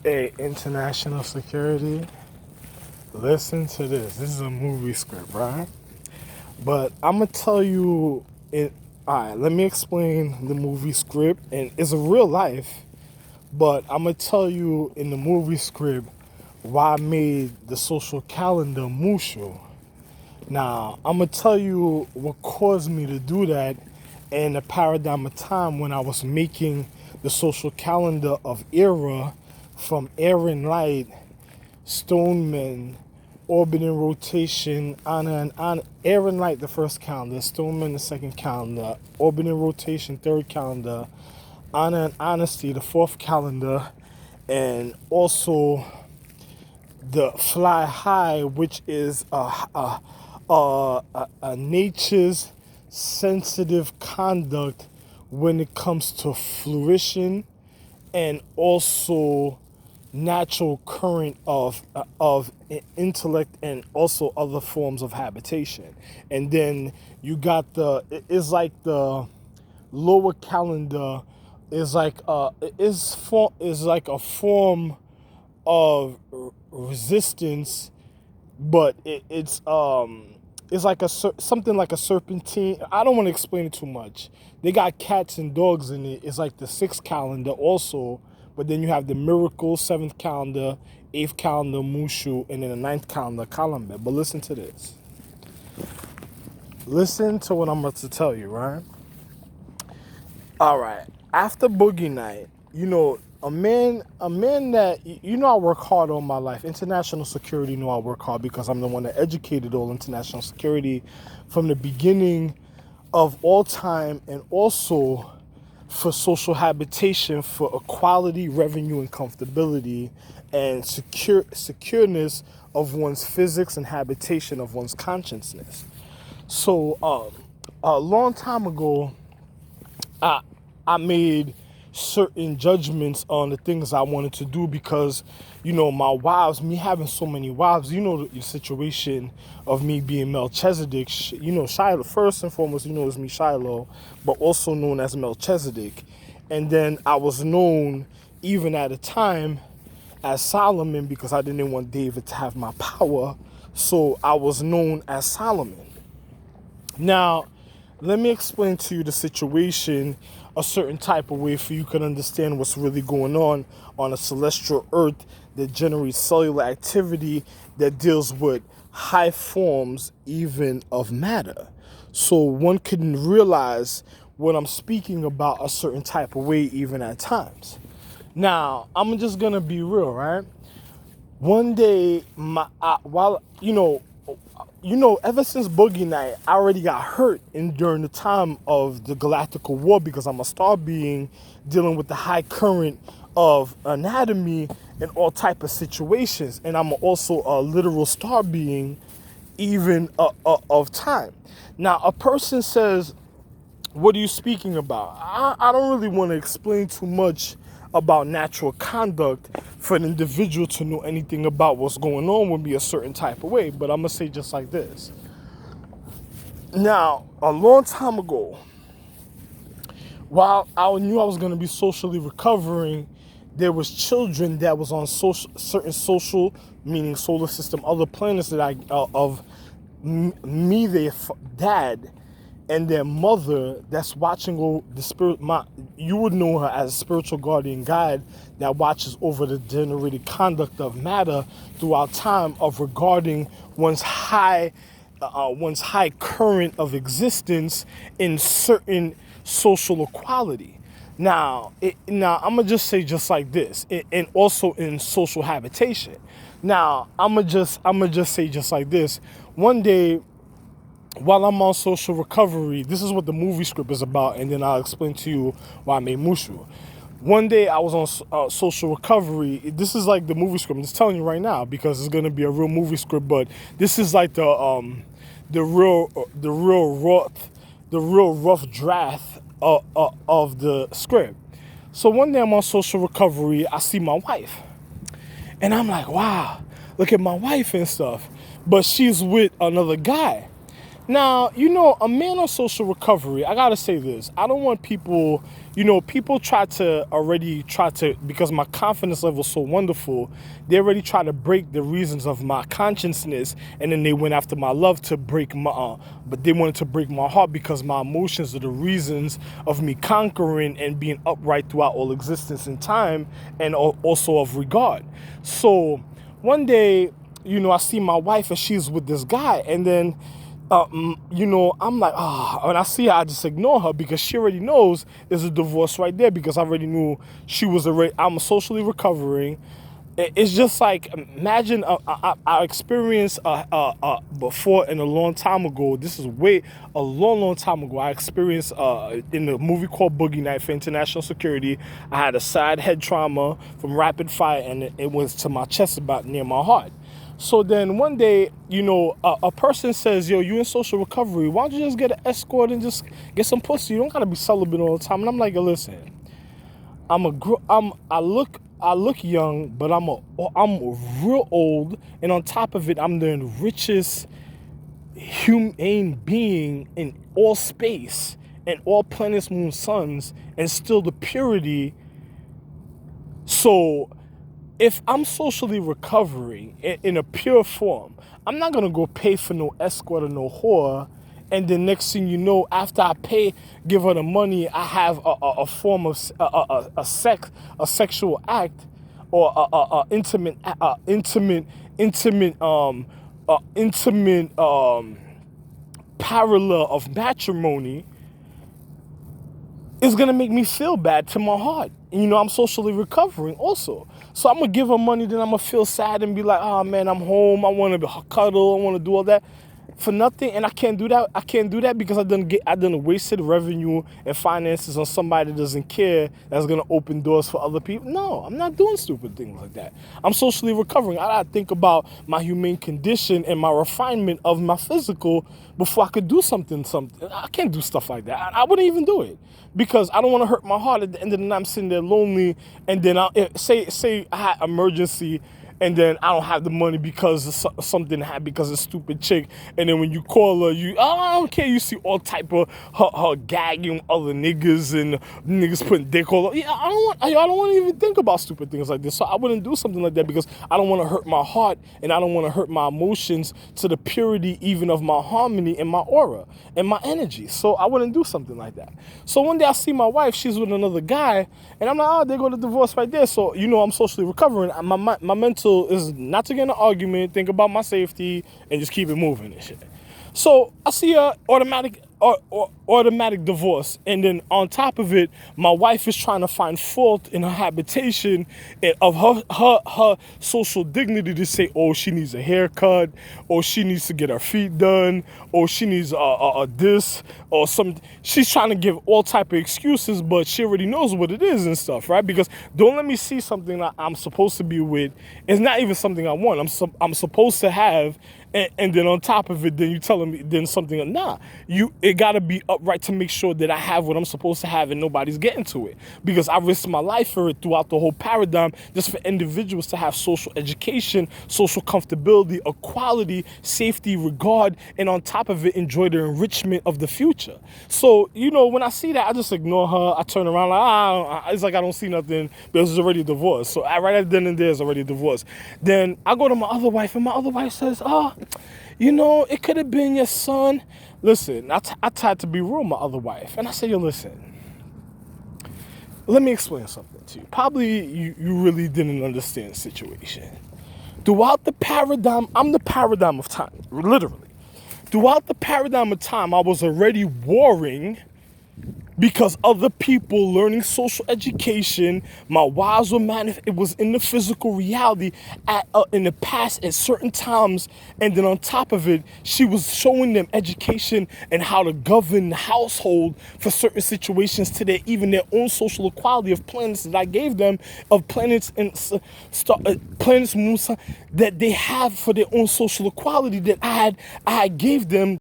Hey, international security, listen to this. This is a movie script, right? But I'm going to tell you, all right, let me explain the movie script. And it's a real life, but I'm going to tell you in the movie script why I made the social calendar Mushu. Now, I'm going to tell you what caused me to do that and the paradigm of time when I was making the social calendar of era from INtelNAtIoNa, Stoneman, orbit and rotation, Anna and Anna, INtelNAtIoNa the first calendar, Stoneman the second calendar, orbit and rotation third calendar, Anna and Honesty the fourth calendar, and also the Fly High, which is a nature's sensitive conduct when it comes to fruition and also natural current of intellect and also other forms of habitation. And then you got it's like the lower calendar is like is like a form of resistance, but it's like something like a serpentine. I don't want to explain it too much. They got cats and dogs in it. It's like the sixth calendar also, but then you have the miracle seventh calendar, eighth calendar Mushu, and then the ninth calendar Kalambe. But listen to this. Listen to what I'm about to tell you, right? All right. After Boogie Night, a man that, I work hard all my life. International security, I work hard because I'm the one that educated all international security from the beginning of all time, and also for social habitation, for equality, revenue, and comfortability, and secureness of one's physics and habitation of one's consciousness. So a long time ago, I made certain judgments on the things I wanted to do because, my wives, me having so many wives, the situation of me being Melchizedek, Shiloh, first and foremost, it's me Shiloh, but also known as Melchizedek. And then I was known, even at a time, as Solomon because I didn't want David to have my power. So I was known as Solomon. Now, let me explain to you the situation a certain type of way for you can understand what's really going on a celestial earth that generates cellular activity that deals with high forms even of matter. So one can realize what I'm speaking about a certain type of way even at times. Now, I'm just going to be real, right? One day, ever since Boogie Night, I already got hurt during the time of the Galactical War because I'm a star being dealing with the high current of anatomy and all type of situations. And I'm also a literal star being even of time. Now, a person says, what are you speaking about? I don't really want to explain too much about natural conduct for an individual to know anything about what's going on with me a certain type of way, but I'm going to say just like this. Now, a long time ago, while I knew I was going to be socially recovering, there was children that was on certain social, meaning solar system, other planets that their dad, and their mother that's watching over the spirit. You would know her as a spiritual guardian guide that watches over the generated conduct of matter throughout time of regarding one's high current of existence in certain social equality. Now I'm gonna just say just like this, and also in social habitation. Now I'm gonna just say just like this. One day, while I'm on social recovery, this is what the movie script is about, and then I'll explain to you why I made Mushu. One day I was on social recovery. This is like the movie script. I'm just telling you right now because it's gonna be a real movie script. But this is like the real rough draft of the script. So one day I'm on social recovery. I see my wife, and I'm like, wow, look at my wife and stuff. But she's with another guy. Now, a man on social recovery, I gotta say this. I don't want people, people because my confidence level is so wonderful, they already try to break the reasons of my consciousness, and then they went after my love to break but they wanted to break my heart because my emotions are the reasons of me conquering and being upright throughout all existence and time, and also of regard. So, one day, I see my wife and she's with this guy, and then I'm like, when I see her, I just ignore her because she already knows there's a divorce right there because I already knew I'm socially recovering. It's just like, imagine I experienced before in a long time ago. This is a long time ago. I experienced in a movie called Boogie Night for international security. I had a side head trauma from rapid fire, and it was to my chest, about near my heart. So then one day, a person says, yo, you in social recovery, why don't you just get an escort and just get some pussy? You don't gotta be celibate all the time. And I'm like, listen, I look young, but I'm real old, and on top of it, I'm the richest humane being in all space and all planets, moons, suns, and still the purity. So if I'm socially recovering in a pure form, I'm not gonna go pay for no escort or no whore, and the next thing you know, after I give her the money, I have a form of a sexual act, or intimate parallel of matrimony, is gonna make me feel bad to my heart. And, I'm socially recovering also. So I'm gonna give her money, then I'm gonna feel sad and be like, oh man, I'm home, I wanna cuddle, I wanna do all that for nothing. And I can't do that. I can't do that because I done wasted revenue and finances on somebody that doesn't care, that's gonna open doors for other people. No, I'm not doing stupid things like that. I'm socially recovering. I gotta think about my humane condition and my refinement of my physical before I could do something. I can't do stuff like that. I wouldn't even do it because I don't want to hurt my heart. At the end of the night, I'm sitting there lonely, and then say I had emergency, and then I don't have the money because of something happened, because of a stupid chick, and then when you call her, I don't care, you see all type of her gagging other niggas and niggas putting dick all over. Yeah, I don't want to even think about stupid things like this. So I wouldn't do something like that because I don't want to hurt my heart, and I don't want to hurt my emotions to the purity even of my harmony and my aura and my energy. So I wouldn't do something like that. So one day I see my wife, she's with another guy, and I'm like, oh, they go to divorce right there. So I'm socially recovering. My mental is not to get in an argument, think about my safety, and just keep it moving and shit. So I see a automatic divorce, and then on top of it, my wife is trying to find fault in her habitation of her social dignity, to say, oh, she needs a haircut, or she needs to get her feet done, or she needs a this or something. She's trying to give all type of excuses, but she already knows what it is and stuff, right? Because don't let me see something that I'm supposed to be with. It's not even something I want. I'm supposed to have. And then on top of it, then you telling me then something, it gotta be upright to make sure that I have what I'm supposed to have and nobody's getting to it. Because I risked my life for it throughout the whole paradigm, just for individuals to have social education, social comfortability, equality, safety, regard, and on top of it, enjoy the enrichment of the future. So, when I see that, I just ignore her. I turn around like, it's like I don't see nothing, because it's already divorced. So right at then and there is already divorced. Then I go to my other wife, and my other wife says, it could have been your son. Listen, I tried to be real with my other wife. And I said, listen, let me explain something to you. Probably you really didn't understand the situation. Throughout the paradigm, I'm the paradigm of time, literally. Throughout the paradigm of time, I was already warring because other people learning social education, my wives were it was in the physical reality in the past at certain times, and then on top of it, she was showing them education and how to govern the household for certain situations to even their own social equality of planets that I gave them, of planets and planets, moon, sun, that they have for their own social equality that I gave them